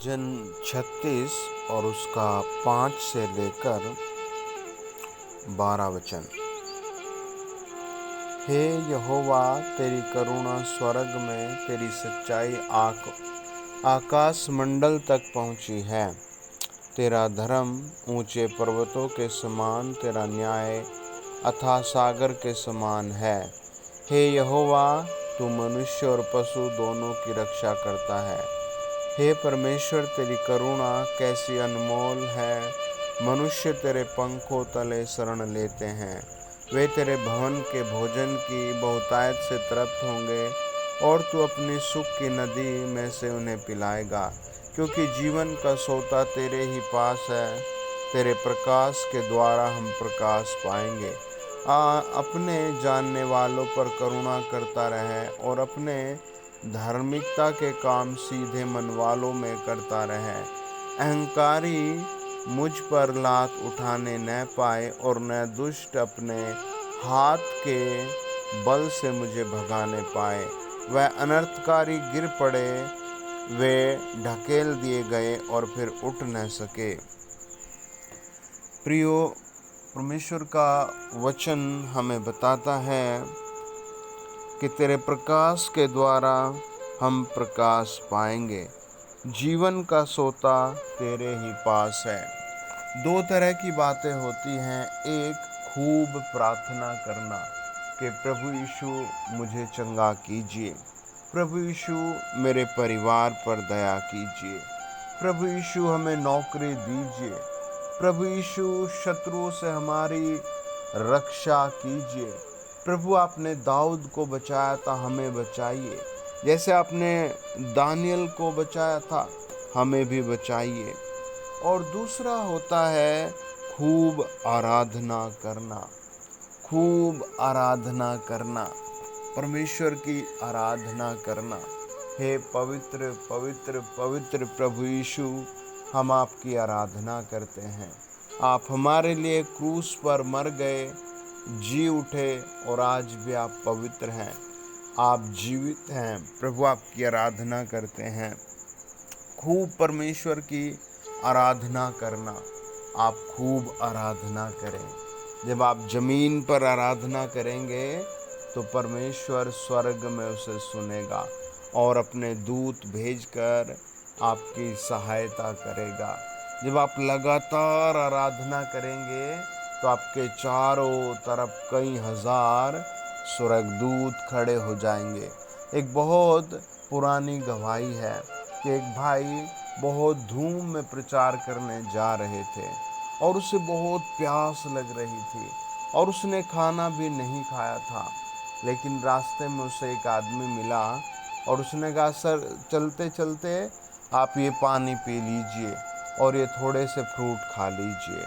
जन 36 और उसका 5 से लेकर 12 वचन। हे यहोवा, तेरी करुणा स्वर्ग में, तेरी सच्चाई आकाश मंडल तक पहुँची है। तेरा धर्म ऊंचे पर्वतों के समान, तेरा न्याय अथाह सागर के समान है। हे यहोवा, तू मनुष्य और पशु दोनों की रक्षा करता है। हे परमेश्वर, तेरी करुणा कैसी अनमोल है। मनुष्य तेरे पंखों तले शरण लेते हैं। वे तेरे भवन के भोजन की बहुतायत से तृप्त होंगे और तू अपनी सुख की नदी में से उन्हें पिलाएगा, क्योंकि जीवन का सोता तेरे ही पास है। तेरे प्रकाश के द्वारा हम प्रकाश पाएंगे। अपने जानने वालों पर करुणा करता रहे और अपने धार्मिकता के काम सीधे मन वालों में करता रहे। अहंकारी मुझ पर लात उठाने न पाए और न दुष्ट अपने हाथ के बल से मुझे भगाने पाए। वह अनर्थकारी गिर पड़े, वे ढकेल दिए गए और फिर उठ न सके। प्रियो, परमेश्वर का वचन हमें बताता है कि तेरे प्रकाश के द्वारा हम प्रकाश पाएंगे। जीवन का सोता तेरे ही पास है। दो तरह की बातें होती हैं। एक, खूब प्रार्थना करना कि प्रभु यीशु मुझे चंगा कीजिए, प्रभु यीशु मेरे परिवार पर दया कीजिए, प्रभु यीशु हमें नौकरी दीजिए, प्रभु यीशु शत्रुओं से हमारी रक्षा कीजिए। प्रभु, आपने दाऊद को बचाया था, हमें बचाइए। जैसे आपने दानियल को बचाया था, हमें भी बचाइए। और दूसरा होता है खूब आराधना करना। खूब आराधना करना, परमेश्वर की आराधना करना। हे पवित्र पवित्र पवित्र प्रभु यीशु, हम आपकी आराधना करते हैं। आप हमारे लिए क्रूस पर मर गए, जी उठे और आज भी आप पवित्र हैं, आप जीवित हैं। प्रभु, आपकी आराधना करते हैं। खूब परमेश्वर की आराधना करना। आप खूब आराधना करें। जब आप जमीन पर आराधना करेंगे तो परमेश्वर स्वर्ग में उसे सुनेगा और अपने दूत भेजकर आपकी सहायता करेगा। जब आप लगातार आराधना करेंगे तो आपके चारों तरफ कई हजार स्वर्गदूत खड़े हो जाएंगे। एक बहुत पुरानी गवाही है कि एक भाई बहुत धूम में प्रचार करने जा रहे थे और उसे बहुत प्यास लग रही थी और उसने खाना भी नहीं खाया था। लेकिन रास्ते में उसे एक आदमी मिला और उसने कहा, सर, चलते चलते आप ये पानी पी लीजिए और ये थोड़े से फ्रूट खा लीजिए।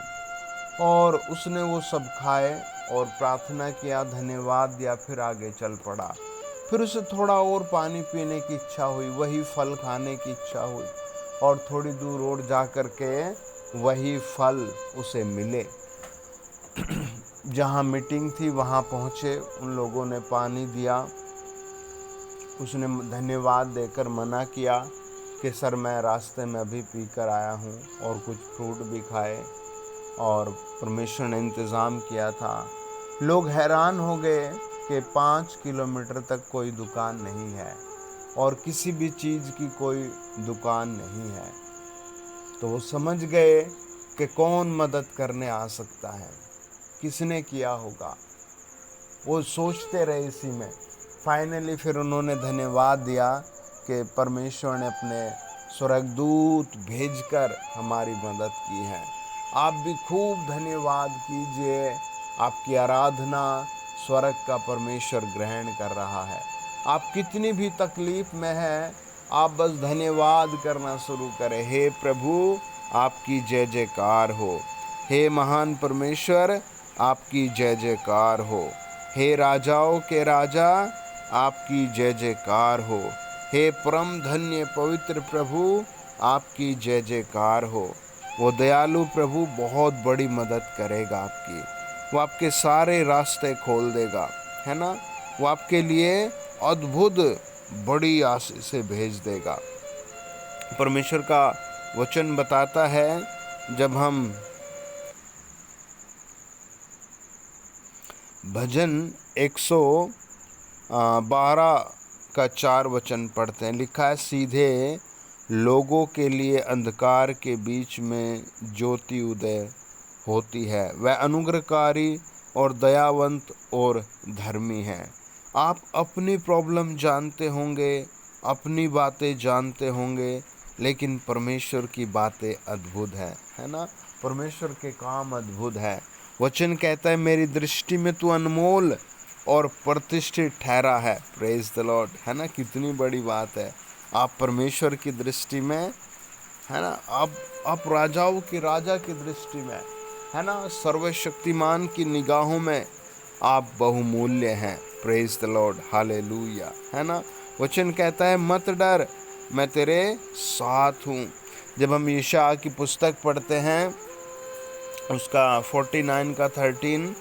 और उसने वो सब खाए और प्रार्थना किया, धन्यवाद दिया, फिर आगे चल पड़ा। फिर उसे थोड़ा और पानी पीने की इच्छा हुई, वही फल खाने की इच्छा हुई और थोड़ी दूर और जा कर के वही फल उसे मिले। जहाँ मीटिंग थी वहाँ पहुँचे, उन लोगों ने पानी दिया। उसने धन्यवाद देकर मना किया कि सर, मैं रास्ते में अभी पी कर आया हूँ, और कुछ फ्रूट भी खाए और परमेश्वर ने इंतज़ाम किया था। लोग हैरान हो गए कि 5 किलोमीटर तक कोई दुकान नहीं है और किसी भी चीज़ की कोई दुकान नहीं है। तो वो समझ गए कि कौन मदद करने आ सकता है, किसने किया होगा। वो सोचते रहे इसी में। फाइनली फिर उन्होंने धन्यवाद दिया कि परमेश्वर ने अपने स्वर्गदूत भेजकर हमारी मदद की है। आप भी खूब धन्यवाद कीजिए। आपकी आराधना स्वर्ग का परमेश्वर ग्रहण कर रहा है। आप कितनी भी तकलीफ में हैं, आप बस धन्यवाद करना शुरू करें। हे प्रभु, आपकी जय जयकार हो। हे महान परमेश्वर, आपकी जय जयकार हो। हे राजाओं के राजा, आपकी जय जयकार हो। हे परम धन्य पवित्र प्रभु, आपकी जय जयकार हो। वो दयालु प्रभु बहुत बड़ी मदद करेगा आपकी। वो आपके सारे रास्ते खोल देगा, है ना। वो आपके लिए अद्भुत बड़ी आशीष से भेज देगा। परमेश्वर का वचन बताता है, जब हम भजन 112 का 4 वचन पढ़ते हैं, लिखा है, सीधे लोगों के लिए अंधकार के बीच में ज्योति उदय होती है, वह अनुग्रहकारी और दयावंत और धर्मी है। आप अपनी प्रॉब्लम जानते होंगे, अपनी बातें जानते होंगे, लेकिन परमेश्वर की बातें अद्भुत है ना। परमेश्वर के काम अद्भुत है। वचन कहता है, मेरी दृष्टि में तू अनमोल और प्रतिष्ठित ठहरा है। प्रेज द लॉर्ड, है ना। कितनी बड़ी बात है। आप परमेश्वर की दृष्टि में, है ना, आप राजाओं की राजा की दृष्टि में, है ना, सर्वशक्तिमान की निगाहों में आप बहुमूल्य हैं। प्रेज द लॉर्ड, हालेलुया, है ना। वचन कहता है, मत डर, मैं तेरे साथ हूँ। जब हम यशायाह की पुस्तक पढ़ते हैं, उसका 49 का 13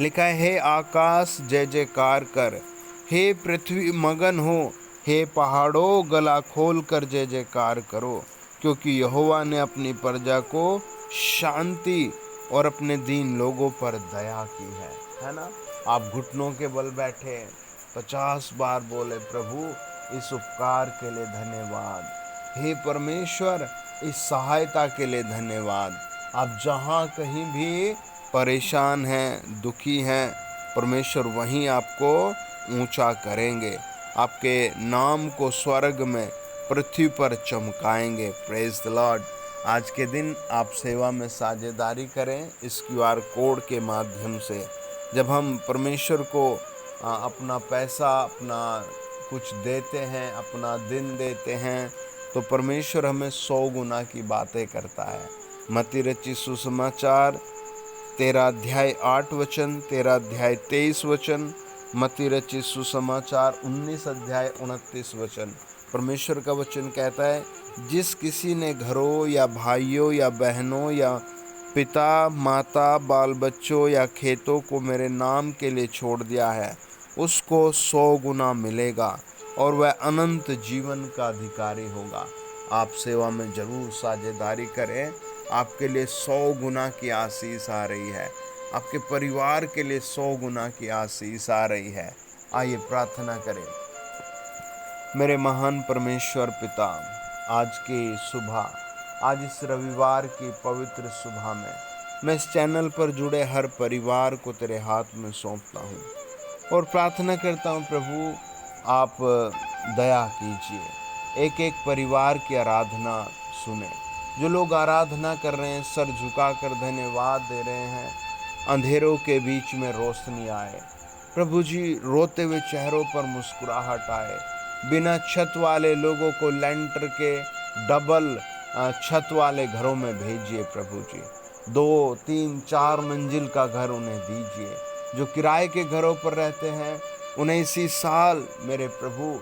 लिखा है, हे आकाश जय जयकार कर, हे पृथ्वी मगन हो, हे पहाड़ों गला खोल कर जय जयकार करो, क्योंकि यहोवा ने अपनी प्रजा को शांति और अपने दीन लोगों पर दया की है ना। आप घुटनों के बल बैठे 50 बार बोले, प्रभु इस उपकार के लिए धन्यवाद, हे परमेश्वर इस सहायता के लिए धन्यवाद। आप जहाँ कहीं भी परेशान हैं, दुखी हैं, परमेश्वर वहीं आपको ऊंचा करेंगे, आपके नाम को स्वर्ग में पृथ्वी पर चमकाएंगे। Praise the Lord. आज के दिन आप सेवा में साझेदारी करें इस QR कोड के माध्यम से। जब हम परमेश्वर को अपना पैसा, अपना कुछ देते हैं, अपना दिन देते हैं, तो परमेश्वर हमें 100 गुना की बातें करता है। मत्ती रचित सुसमाचार 13 अध्याय 8 वचन, 13 अध्याय 23 वचन, मत्ती रचित सुसमाचार 19 अध्याय 29 वचन। परमेश्वर का वचन कहता है, जिस किसी ने घरों या भाइयों या बहनों या पिता माता बाल बच्चों या खेतों को मेरे नाम के लिए छोड़ दिया है, उसको 100 गुना मिलेगा और वह अनंत जीवन का अधिकारी होगा। आप सेवा में जरूर साझेदारी करें। आपके लिए 100 गुना की आशीष आ रही है, आपके परिवार के लिए 100 गुना की आशीष आ रही है। आइए प्रार्थना करें। मेरे महान परमेश्वर पिता, आज की सुबह, आज इस रविवार की पवित्र सुबह में मैं इस चैनल पर जुड़े हर परिवार को तेरे हाथ में सौंपता हूँ और प्रार्थना करता हूँ, प्रभु आप दया कीजिए, एक एक परिवार की आराधना सुने। जो लोग आराधना कर रहे हैं, सर झुकाकर धन्यवाद दे रहे हैं, अंधेरों के बीच में रोशनी आए। प्रभु जी, रोते हुए चेहरों पर मुस्कुराहट आए। बिना छत वाले लोगों को लेंटर के डबल छत वाले घरों में भेजिए प्रभु जी। 2, 3, 4 मंजिल का घर उन्हें दीजिए। जो किराए के घरों पर रहते हैं, उन्हें इसी साल मेरे प्रभु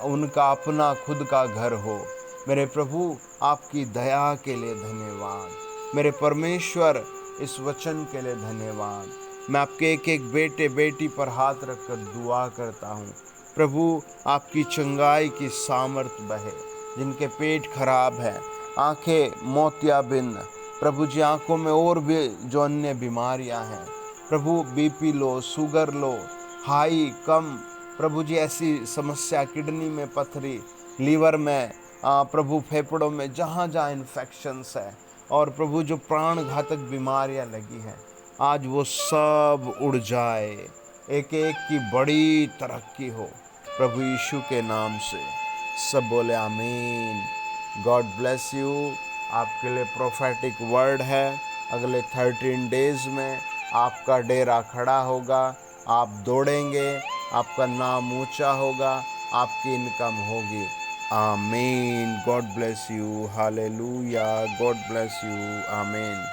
उनका अपना खुद का घर हो। मेरे प्रभु, आपकी दया के लिए धन्यवाद। मेरे परमेश्वर, इस वचन के लिए धन्यवाद। मैं आपके एक एक बेटे बेटी पर हाथ रखकर दुआ करता हूँ, प्रभु आपकी चंगाई की सामर्थ बहे। जिनके पेट खराब है, आंखें मोतियाबिंद, प्रभु जी आंखों में और भी जो अन्य बीमारियां हैं, प्रभु BP लो, शुगर लो, हाई कम, प्रभु जी ऐसी समस्या, किडनी में पथरी, लीवर में, प्रभु फेफड़ों में, जहाँ जहाँ इन्फेक्शंस है, और प्रभु जो प्राण घातक बीमारियां लगी हैं, आज वो सब उड़ जाए, एक एक की बड़ी तरक्की हो प्रभु यीशु के नाम से। सब बोले आमीन। God bless you. आपके लिए प्रोफेटिक वर्ड है। अगले 13 डेज में आपका डेरा खड़ा होगा, आप दौड़ेंगे, आपका नाम ऊंचा होगा, आपकी इनकम होगी। आमीन। God bless you. Hallelujah. God bless you. आमीन।